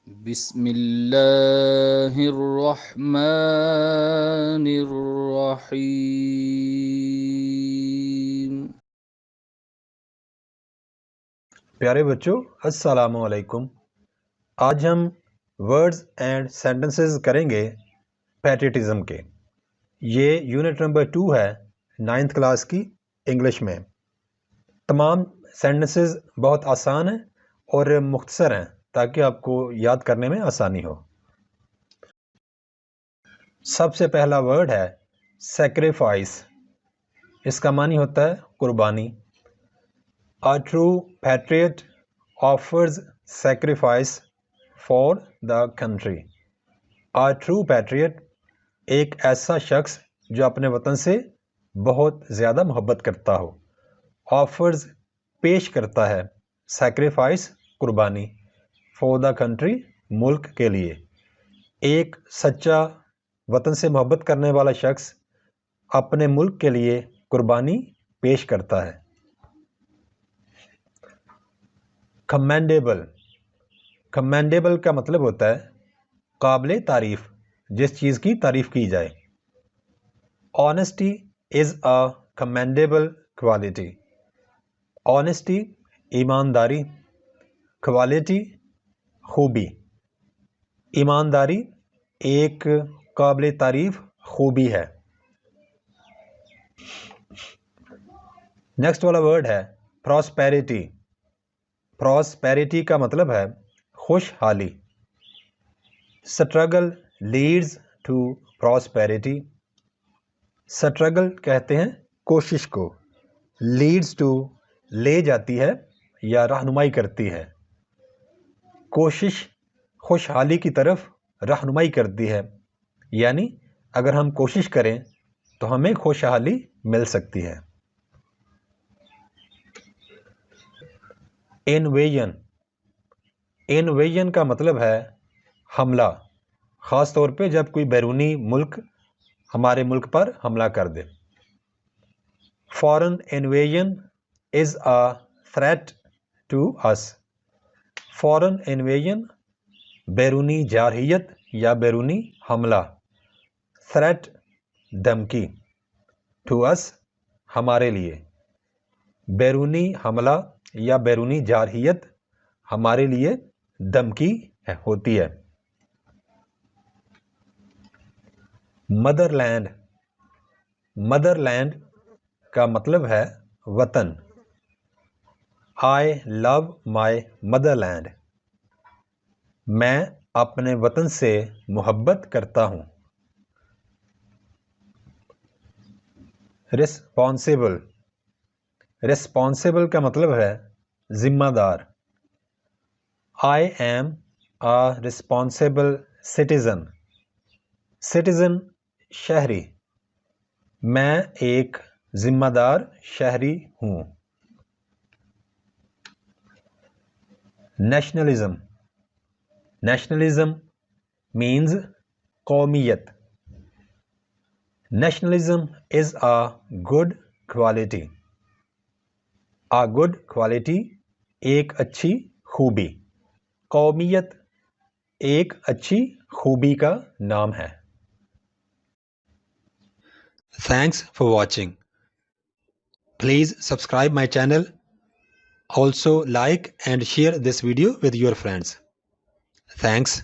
بسم اللہ الرحمن الرحیم۔ پیارے بچوں، السلام علیکم۔ آج ہم ورڈز اینڈ سینٹنسز کریں گے پیٹریٹزم کے۔ یہ یونٹ نمبر 2 ہے 9th کلاس کی انگلش میں۔ تمام سینٹنسز بہت آسان ہیں اور مختصر ہیں تاکہ آپ کو یاد کرنے میں آسانی ہو۔ سب سے پہلا ورڈ ہے سیکریفائس۔ اس کا معنی ہوتا ہے قربانی۔ A true patriot offers sacrifice for the country. A true patriot ایک ایسا شخص جو اپنے وطن سے بہت زیادہ محبت کرتا ہو۔ offers پیش کرتا ہے، sacrifice قربانی، for the country ملک کے لیے۔ ایک سچا وطن سے محبت کرنے والا شخص اپنے ملک کے لیے قربانی پیش کرتا ہے۔ کمینڈیبل۔ کمینڈیبل کا مطلب ہوتا ہے قابل تعریف، جس چیز کی تعریف کی جائے۔ آنیسٹی از اے کمینڈیبل کوالٹی۔ آنیسٹی ایمانداری، کوالٹی خوبی۔ ایمانداری ایک قابل تعریف خوبی ہے۔ نیکسٹ والا ورڈ ہے پراسپیرٹی۔ پراسپیرٹی کا مطلب ہے خوشحالی۔ Struggle leads to prosperity. Struggle کہتے ہیں کوشش کو، لیڈز ٹو لے جاتی ہے یا رہنمائی کرتی ہے۔ کوشش خوشحالی کی طرف رہنمائی کرتی ہے، یعنی اگر ہم کوشش کریں تو ہمیں خوشحالی مل سکتی ہے۔ انویژن۔ انویژن کا مطلب ہے حملہ، خاص طور پہ جب کوئی بیرونی ملک ہمارے ملک پر حملہ کر دے۔ Foreign invasion is a threat to us. Foreign invasion بیرونی جارحیت یا بیرونی حملہ، تھریٹ دھمکی، ٹو اس ہمارے لیے۔ بیرونی حملہ یا بیرونی جارحیت ہمارے لیے دھمکی ہوتی ہے۔ Mother land. مدر لینڈ کا مطلب ہے وطن۔ آئی لو مائی مدر لینڈ۔ میں اپنے وطن سے محبت کرتا ہوں۔ رسپانسیبل۔ رسپانسیبل کا مطلب ہے ذمہ دار۔ I am a responsible citizen. Citizen شہری، میں ایک ذمہ دار شہری ہوں۔ نیشنلزم۔ نیشنلزم مینز قومیت۔ Nationalism is a good quality. A good quality ایک اچھی خوبی۔ قومیت ایک اچھی خوبی کا نام ہے۔ Thanks for watching. Please subscribe my channel. Also like and share this video with your friends. Thanks.